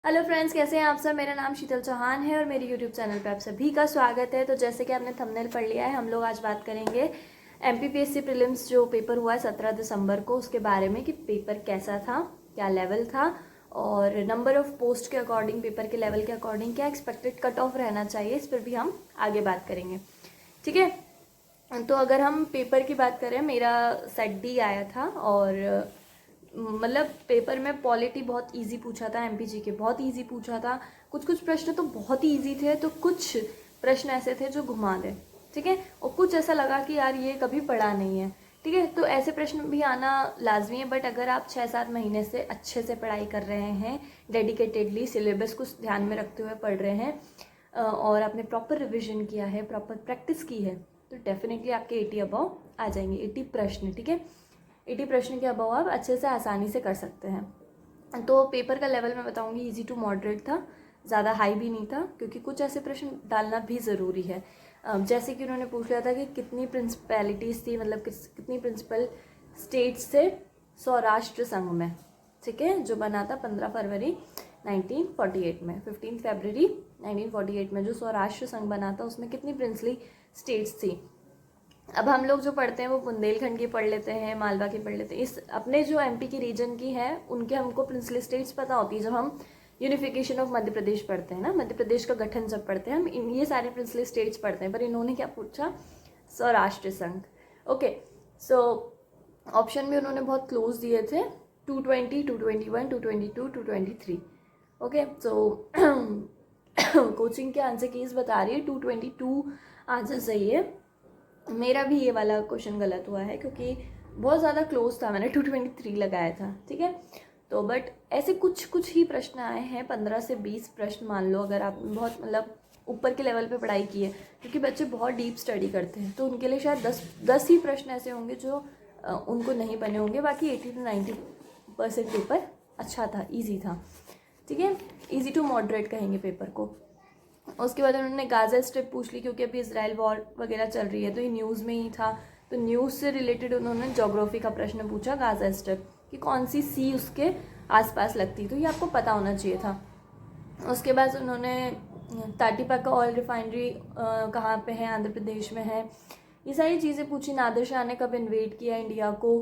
Hello friends, कैसे हैं आप सब। मेरा नाम शीतल चौहान है और मेरे यूट्यूब चैनल पे आप सभी का स्वागत है। तो जैसे कि आपने थंबनेल पढ़ लिया है, हम लोग आज बात करेंगे एमपीपीएससी प्रीलिम्स जो पेपर हुआ है 17 दिसंबर को, उसके बारे में कि पेपर कैसा था, क्या लेवल था और नंबर ऑफ पोस्ट के अकॉर्डिंग, पेपर के लेवल के अकॉर्डिंग क्या एक्सपेक्टेड कट ऑफ रहना चाहिए, इस पर भी हम आगे बात करेंगे। ठीक है, तो अगर हम पेपर की बात करें, मेरा सेट डी आया था और मतलब पेपर में पॉलिटी बहुत इजी पूछा था, एमपीजी के बहुत इजी पूछा था। कुछ कुछ प्रश्न तो बहुत ही इजी थे, तो कुछ प्रश्न ऐसे थे जो घुमा दे। ठीक है, और कुछ ऐसा लगा कि यार ये कभी पढ़ा नहीं है। ठीक है, तो ऐसे प्रश्न भी आना लाजमी है, बट अगर आप 6-7 महीने से अच्छे से पढ़ाई कर रहे हैं, डेडिकेटेडली सिलेबस को ध्यान में रखते हुए पढ़ रहे हैं और आपने प्रॉपर रिविजन किया है, प्रॉपर प्रैक्टिस की है, तो डेफिनेटली आपके 80 अबव आ जाएंगे। 80 प्रश्न, ठीक है, 80 प्रश्न के अबव आप अच्छे से आसानी से कर सकते हैं। तो पेपर का लेवल मैं बताऊंगी इजी टू मॉडरेट था, ज़्यादा हाई भी नहीं था, क्योंकि कुछ ऐसे प्रश्न डालना भी ज़रूरी है। जैसे कि उन्होंने पूछ लिया था कि कितनी प्रिंसिपैलिटीज़ थी, मतलब कितनी प्रिंसिपल स्टेट्स थे सौराष्ट्र संघ में। ठीक है, जो बना था 15 फरवरी 1948 में, 15 फरवरी 1948 में जो सौराष्ट्र संघ बना था, उसमें कितनी प्रिंसली स्टेट्स थी। अब हम लोग जो पढ़ते हैं वो बुंदेलखंड की पढ़ लेते हैं, मालवा की पढ़ लेते हैं। इस अपने जो एमपी की रीजन की है उनके हमको प्रिंसली स्टेट्स पता होती है। जब हम यूनिफिकेशन ऑफ मध्य प्रदेश पढ़ते हैं ना, मध्य प्रदेश का गठन जब पढ़ते हैं हम, ये सारे प्रिंसली स्टेट्स पढ़ते हैं। पर इन्होंने क्या पूछा, सौराष्ट्र संघ। ओके, सो ऑप्शन भी उन्होंने बहुत क्लोज दिए थे, 220, 221, 222, 223। ओके, सो कोचिंग के आंसर कीज बता रही है 222 आंसर सही है। मेरा भी ये वाला क्वेश्चन गलत हुआ है क्योंकि बहुत ज़्यादा क्लोज था, मैंने 223 लगाया था। ठीक है, तो बट ऐसे कुछ कुछ ही प्रश्न आए हैं, 15 से 20 प्रश्न मान लो, अगर आप बहुत मतलब ऊपर के लेवल पे पढ़ाई की है, क्योंकि बच्चे बहुत डीप स्टडी करते हैं, तो उनके लिए शायद 10 ही प्रश्न ऐसे होंगे जो उनको नहीं बने होंगे। बाकी 80 to 90% पेपर अच्छा था, ईजी था। ठीक है, ईजी टू मॉडरेट कहेंगे पेपर को। उसके बाद उन्होंने गाज़ा स्ट्रिप पूछ ली, क्योंकि अभी इसराइल वॉर वगैरह चल रही है, तो ये न्यूज़ में ही था, तो न्यूज़ से रिलेटेड उन्होंने ज्योग्राफी का प्रश्न पूछा, गाज़ा स्ट्रिप कि कौन सी सी उसके आसपास लगती, तो ये आपको पता होना चाहिए था। उसके बाद उन्होंने ताटीपाका ऑयल रिफाइनरी कहाँ पे है, आंध्र प्रदेश में है, ये सारी चीज़ें पूछी। नादिर शाह ने कब इन्वेड किया इंडिया को।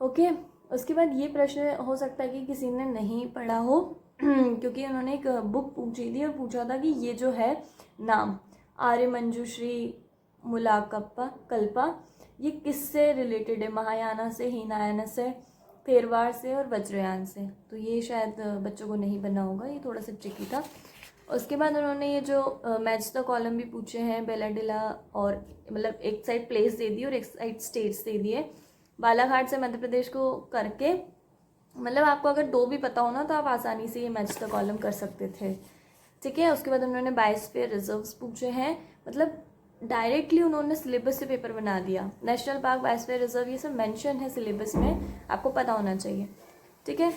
ओके, उसके बाद ये प्रश्न हो सकता है कि किसी ने नहीं पढ़ा हो क्योंकि उन्होंने एक बुक पूछी थी और पूछा था कि ये जो है नाम आर्य मंजूश्री मुलाकप्पा कल्पा, ये किससे रिलेटेड है, महायाना से, हीनायाना से, थेरवाड़ से और वज्रयान से। तो ये शायद बच्चों को नहीं बना होगा, ये थोड़ा सा ट्रिकी था। उसके बाद उन्होंने ये जो मैच द कॉलम भी पूछे हैं, बेलाडिला, और मतलब एक साइड प्लेस दे दी और एक साइड स्टेट्स दे दिए। बालाघाट से मध्य प्रदेश को करके, मतलब आपको अगर 2 भी पता हो ना, तो आप आसानी से ये मैच द कॉलम कर सकते थे। ठीक है, उसके बाद उन्होंने बायोस्फीयर रिजर्व्स पूछे हैं, मतलब डायरेक्टली उन्होंने सिलेबस से पेपर बना दिया। नेशनल पार्क, बायोस्फीयर रिजर्व, ये सब मेंशन है सिलेबस में, आपको पता होना चाहिए। ठीक है,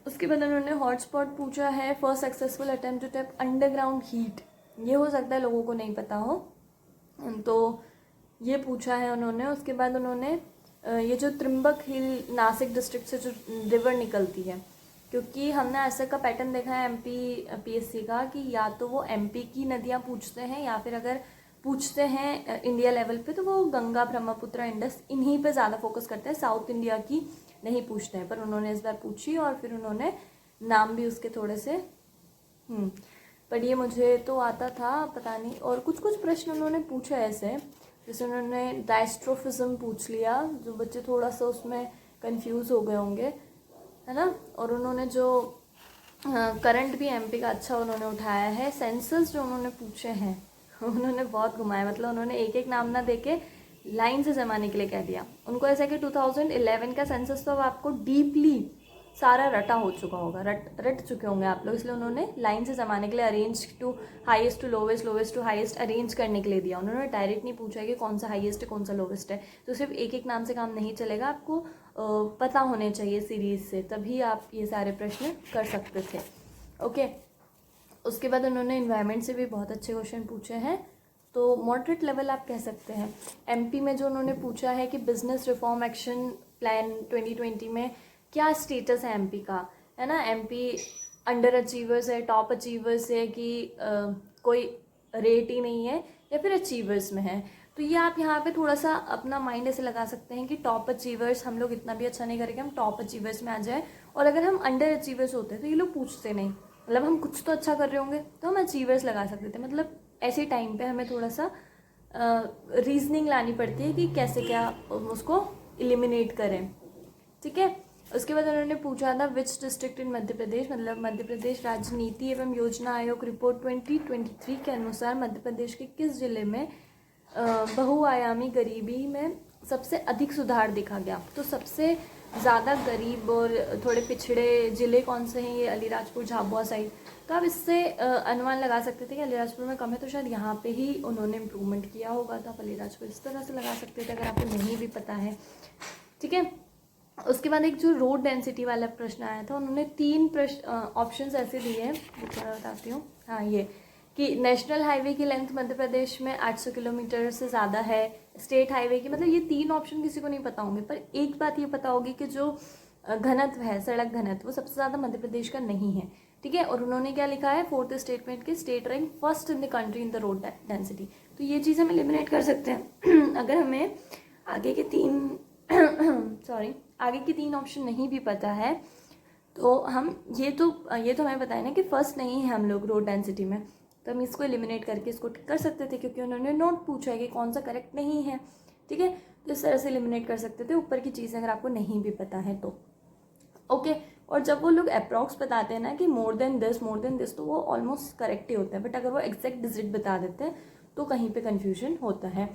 उसके बाद उन्होंने हॉटस्पॉट पूछा है, first successful attempt to tap underground heat, ये हो सकता है लोगों को नहीं पता हो, तो ये पूछा है उन्होंने। उसके बाद उन्होंने ये जो त्रिम्बक हिल नासिक डिस्ट्रिक्ट से जो रिवर निकलती है, क्योंकि हमने ऐसे का पैटर्न देखा है एमपी पीएससी का कि या तो वो एमपी की नदियाँ पूछते हैं, या फिर अगर पूछते हैं इंडिया लेवल पे तो वो गंगा, ब्रह्मपुत्र, इंडस, इन्हीं पे ज़्यादा फोकस करते हैं, साउथ इंडिया की नहीं पूछते हैं। पर उन्होंने इस बार पूछी और फिर उन्होंने नाम भी उसके थोड़े से पर ये मुझे तो आता था, पता नहीं। और कुछ कुछ प्रश्न उन्होंने पूछे ऐसे, जैसे उन्होंने डायस्ट्रोफिज्म पूछ लिया, जो बच्चे थोड़ा सा उसमें कंफ्यूज हो गए होंगे, है ना। और उन्होंने जो करंट भी एमपी का अच्छा उन्होंने उठाया है। सेंसस जो उन्होंने पूछे हैं उन्होंने बहुत घुमाया, मतलब उन्होंने एक एक नाम ना देके लाइन से जमाने के लिए कह दिया। उनको ऐसा कि 2011 का सेंसस तो अब आपको डीपली सारा रटा हो चुका होगा, रट चुके होंगे आप लोग, इसलिए उन्होंने लाइन से जमाने के लिए arrange to highest to lowest, lowest to highest arrange करने के लिए दिया। उन्होंने डायरेक्ट नहीं पूछा कि कौन सा हाईएस्ट है, कौन सा लोवेस्ट है। तो सिर्फ एक एक नाम से काम नहीं चलेगा, आपको पता होने चाहिए सीरीज से, तभी आप ये सारे प्रश्न कर सकते थे। ओके, उसके बाद उन्होंने इन्वायरमेंट से भी बहुत अच्छे क्वेश्चन पूछे हैं, तो मॉडरेट लेवल आप कह सकते हैं। एमपी में जो उन्होंने पूछा है कि बिजनेस रिफॉर्म एक्शन प्लान 2020 में क्या स्टेटस है एमपी का, है ना। एमपी अंडर अचीवर्स है, टॉप अचीवर्स है, कि कोई रेट ही नहीं है, या फिर अचीवर्स में है। तो ये आप यहाँ पे थोड़ा सा अपना माइंड ऐसे लगा सकते हैं कि टॉप अचीवर्स, हम लोग इतना भी अच्छा नहीं करेंगे, हम टॉप अचीवर्स में आ जाए। और अगर हम अंडर अचीवर्स होते हैं तो ये लोग पूछते नहीं, मतलब हम कुछ तो अच्छा कर रहे होंगे तो हम अचीवर्स लगा सकते थे। मतलब ऐसे टाइम पे हमें थोड़ा सा रीजनिंग लानी पड़ती है कि कैसे क्या उसको एलिमिनेट करें, ठीक है। उसके बाद उन्होंने पूछा था विच डिस्ट्रिक्ट इन मध्य प्रदेश, मतलब मध्य प्रदेश राज्य नीति एवं योजना आयोग रिपोर्ट 2023 के अनुसार मध्य प्रदेश के किस जिले में बहुआयामी गरीबी में सबसे अधिक सुधार देखा गया। तो सबसे ज़्यादा गरीब और थोड़े पिछड़े ज़िले कौन से हैं, ये अलीराजपुर झाबुआ साइड। तो आप इससे अनुमान लगा सकते थे कि अलीराजपुर में कम है, तो शायद यहाँ पे ही उन्होंने इम्प्रूवमेंट किया होगा। तो आप अलीराजपुर इस तरह से लगा सकते थे अगर आपको नहीं भी पता है, ठीक है। उसके बाद एक जो रोड डेंसिटी वाला प्रश्न आया था, उन्होंने 3 प्रश्न ऑप्शंस ऐसे दिए हैं, बताती हूँ। हाँ, ये कि नेशनल हाईवे की लेंथ मध्य प्रदेश में 800 किलोमीटर से ज़्यादा है, स्टेट हाईवे की, मतलब ये 3 ऑप्शन किसी को नहीं पता होंगे। पर एक बात ये पता होगी कि जो घनत्व है, सड़क घनत्व, वो सबसे ज़्यादा मध्य प्रदेश का नहीं है, ठीक है। और उन्होंने क्या लिखा है, 4th स्टेटमेंट के state rank first in the country in the road density. तो ये चीज़ हम एलिमिनेट कर सकते हैं अगर हमें आगे के 3 ऑप्शन नहीं भी पता है तो हम ये तो हमें पता है ना कि फर्स्ट नहीं है हम लोग रोड डेंसिटी में, तो हम इसको एलिमिनेट करके इसको ठीक कर सकते थे, क्योंकि उन्होंने नोट पूछा है कि कौन सा करेक्ट नहीं है, ठीक है। तो इस तरह से एलिमिनेट कर सकते थे ऊपर की चीज़ें अगर आपको नहीं भी पता है तो, ओके। और जब वो लोग अप्रॉक्स बताते हैं ना कि मोर देन दिस, तो वो ऑलमोस्ट करेक्ट ही होता है। बट अगर वो एग्जैक्ट डिजिट बता देते हैं तो कहीं पे कन्फ्यूजन होता है।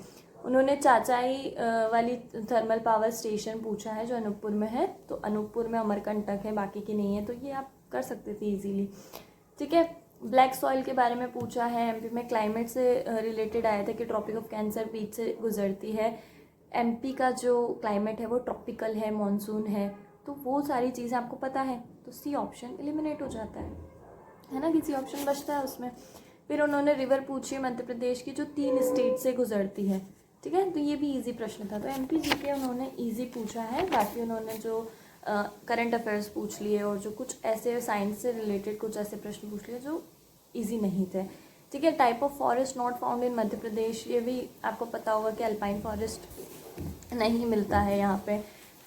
उन्होंने चाचाई वाली थर्मल पावर स्टेशन पूछा है जो अनूपपुर में है, तो अनूपपुर में अमरकंटक है, बाकी की नहीं है, तो ये आप कर सकते थे इजीली, ठीक है। ब्लैक सॉइल के बारे में पूछा है, एमपी में क्लाइमेट से रिलेटेड आया था कि ट्रॉपिक ऑफ कैंसर बीच से गुजरती है, एमपी का जो क्लाइमेट है वो ट्रॉपिकल है, मानसून है, तो वो सारी चीज़ें आपको पता है, तो सी ऑप्शन एलिमिनेट हो जाता है ना, किसी ऑप्शन बचता है उसमें। फिर उन्होंने रिवर पूछी है मध्य प्रदेश की जो 3 स्टेट से गुजरती है, ठीक है। तो ये भी इजी प्रश्न था, तो एमपी जीके उन्होंने इजी पूछा है। बाकी उन्होंने जो करंट अफेयर्स पूछ लिए और जो कुछ ऐसे साइंस से रिलेटेड कुछ ऐसे प्रश्न पूछ लिए जो इजी नहीं थे, ठीक है। Type of forest not found in Madhya Pradesh, ये भी आपको पता होगा कि अल्पाइन फॉरेस्ट नहीं मिलता है यहाँ पे।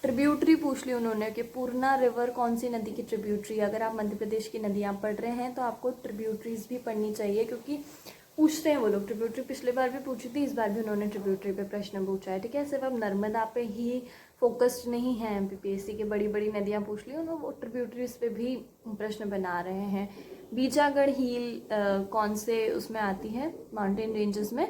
ट्रिब्यूटरी पूछ ली उन्होंने कि पूर्णा रिवर कौन सी नदी की ट्रिब्यूटरी। अगर आप मध्य प्रदेश की नदियाँ पढ़ रहे हैं तो आपको ट्रिब्यूटरीज भी पढ़नी चाहिए, क्योंकि पूछते हैं वो लोग। ट्रिब्यूटरी पिछले बार भी पूछी थी, इस बार भी उन्होंने ट्रिब्यूटरी पे प्रश्न पूछा है, ठीक है। सिर्फ अब नर्मदा पे ही फोकस्ड नहीं है एमपीपीएससी के, बड़ी बड़ी नदियाँ पूछ ली उन्होंने, वो ट्रिब्यूटरीज पे भी प्रश्न बना रहे हैं। बीजागढ़ हील कौन से उसमें आती है, माउंटेन रेंजेस में,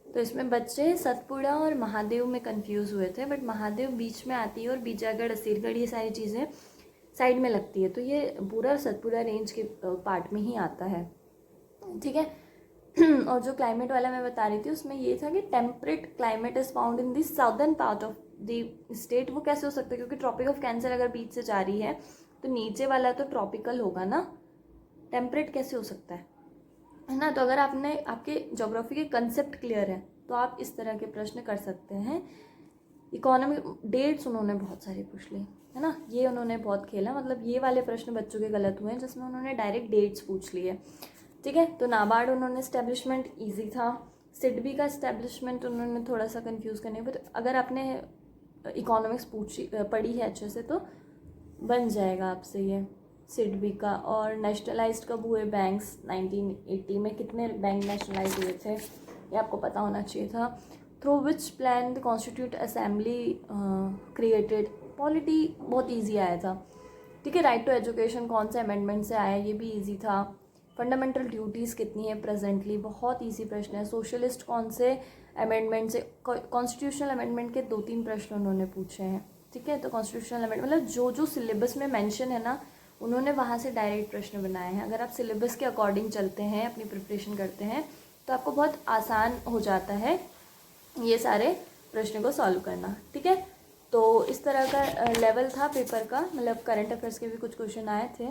तो इसमें बच्चे सतपुड़ा और महादेव में कंफ्यूज हुए थे, बट महादेव बीच में आती है और बीजागढ़, असीरगढ़, ये सारी चीज़ें साइड में लगती है, तो ये पूरा सतपुड़ा रेंज के पार्ट में ही आता है, ठीक है। और जो क्लाइमेट वाला मैं बता रही थी उसमें ये था कि temperate climate is found in the southern part of the state. वो कैसे हो सकता है, क्योंकि ट्रॉपिक ऑफ कैंसर अगर बीच से जा रही है तो नीचे वाला तो ट्रॉपिकल होगा ना, टेम्परेट कैसे हो सकता है ना। तो अगर आपने आपके ज्योग्राफी के कंसेप्ट क्लियर है तो आप इस तरह के प्रश्न कर सकते हैं। इकोनॉमी डेट्स उन्होंने बहुत सारे पूछ लिए, है ना, ये उन्होंने बहुत खेला, मतलब ये वाले प्रश्न बच्चों के गलत हुए हैं जिसमें उन्होंने डायरेक्ट डेट्स पूछ लिए, ठीक है। तो नाबार्ड उन्होंने इस्टेब्लिशमेंट ईजी था। सिडबी का इस्टेब्लिशमेंट उन्होंने थोड़ा सा कंफ्यूज करने, बट अगर आपने इकोनॉमिक्स पढ़ी है अच्छे से तो बन जाएगा आपसे ये सिडबी का। और नेशनलाइज्ड कब हुए बैंक्स, 1980 में कितने बैंक नेशनलाइज हुए थे ये आपको पता होना चाहिए था। Through which plan the constitute assembly created, polity बहुत ईजी आया था, ठीक है। राइट टू एजुकेशन कौन से अमेंडमेंट से आया, ये भी ईजी था। फंडामेंटल ड्यूटीज़ कितनी है प्रेजेंटली, बहुत ईजी प्रश्न है। सोशलिस्ट कौन से अमेंडमेंट से, कॉन्स्टिट्यूशनल अमेंडमेंट के 2-3 प्रश्न उन्होंने पूछे हैं, ठीक है। तो कॉन्स्टिट्यूशनल अमेंडमेंट मतलब जो जो सिलेबस में मेंशन है ना, उन्होंने वहाँ से डायरेक्ट प्रश्न बनाए हैं। अगर आप सिलेबस के अकॉर्डिंग चलते हैं, अपनी प्रिपरेशन करते हैं, तो आपको बहुत आसान हो जाता है ये सारे प्रश्न को सॉल्व करना, ठीक है। तो इस तरह का लेवल था पेपर का, मतलब करंट अफेयर्स के भी कुछ क्वेश्चन आए थे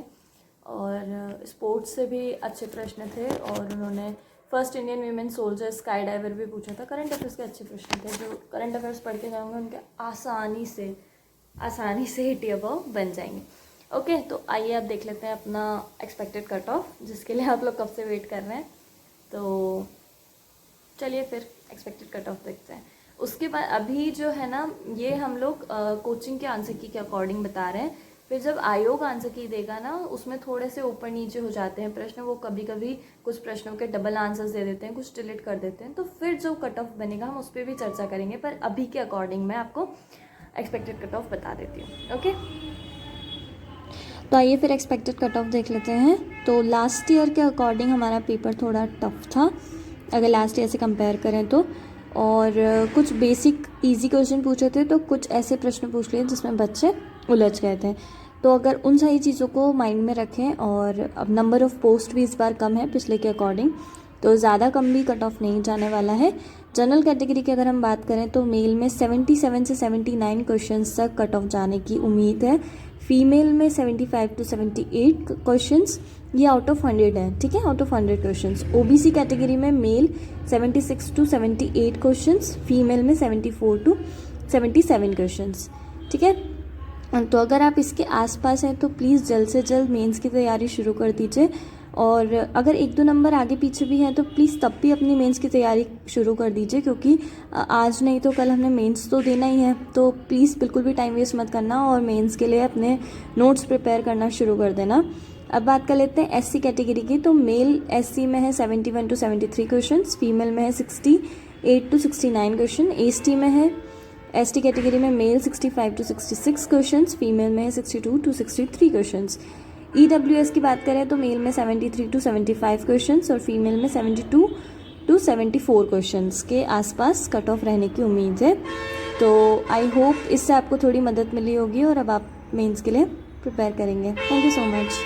और स्पोर्ट्स से भी अच्छे प्रश्न थे। और उन्होंने first Indian women soldier sky diver भी पूछा था। करंट अफेयर्स के अच्छे प्रश्न थे, जो करंट अफेयर्स पढ़ के जाएंगे उनके आसानी से 80 अबव बन जाएंगे। ओके, तो आइए अब देख लेते हैं अपना एक्सपेक्टेड कट ऑफ, जिसके लिए आप लोग कब से वेट कर रहे हैं। तो चलिए फिर एक्सपेक्टेड कट ऑफ देखते हैं। उसके बाद अभी जो है ना, ये हम लोग कोचिंग के आंसर की के अकॉर्डिंग बता रहे हैं। फिर जब आयोग आंसर की देगा ना, उसमें थोड़े से ऊपर नीचे हो जाते हैं प्रश्न, वो कभी कभी कुछ प्रश्नों के डबल आंसर्स दे देते हैं, कुछ डिलीट कर देते हैं। तो फिर जो कट ऑफ बनेगा हम उस पर भी चर्चा करेंगे, पर अभी के अकॉर्डिंग मैं आपको एक्सपेक्टेड कट ऑफ बता देती हूँ। ओके, तो आइए फिर एक्सपेक्टेड कट ऑफ देख लेते हैं। तो लास्ट ईयर के अकॉर्डिंग हमारा पेपर थोड़ा टफ था अगर लास्ट ईयर से कंपेयर करें तो, और कुछ बेसिक इजी क्वेश्चन पूछे थे, तो कुछ ऐसे प्रश्न पूछ लिए जिसमें बच्चे उलझ गए थे। तो अगर उन सारी चीज़ों को माइंड में रखें, और अब नंबर ऑफ़ पोस्ट भी इस बार कम है पिछले के अकॉर्डिंग, तो ज़्यादा कम भी कट ऑफ नहीं जाने वाला है। जनरल कैटेगरी की अगर हम बात करें तो मेल में 77 से 79 क्वेश्चंस तक कट ऑफ जाने की उम्मीद है। फीमेल में 75 टू 78 क्वेश्चंस, ये आउट ऑफ 100 है, ठीक है, out of 100 questions. OBC category में मेल 76 टू 78 क्वेश्चंस, फीमेल में 74 टू 77 क्वेश्चंस, ठीक है। तो अगर आप इसके आसपास हैं तो प्लीज़ जल्द से जल्द मेंस की तैयारी शुरू कर दीजिए, और अगर 1-2 नंबर आगे पीछे भी हैं तो प्लीज़ तब भी अपनी मेंस की तैयारी शुरू कर दीजिए, क्योंकि आज नहीं तो कल हमने मेंस तो देना ही है। तो प्लीज़ बिल्कुल भी टाइम वेस्ट मत करना, और मेंस के लिए अपने नोट्स प्रिपेयर करना शुरू कर देना। अब बात कर लेते हैं एससी कैटेगरी की। तो मेल एससी में है 71 टू 73 क्वेश्चन, फीमेल में है 68 टू 69 क्वेश्चन। एसटी में है, एसटी कैटेगरी में मेल 65 टू 66 क्वेश्चंस, फीमेल में 62 टू 63 क्वेश्चंस। ईडब्ल्यूएस की बात करें तो मेल में 73 टू 75 क्वेश्चंस और फीमेल में 72 टू 74 क्वेश्चंस के आसपास कट ऑफ रहने की उम्मीद है। तो आई होप इससे आपको थोड़ी मदद मिली होगी, और अब आप मेंस के लिए प्रिपेयर करेंगे। Thank you so much.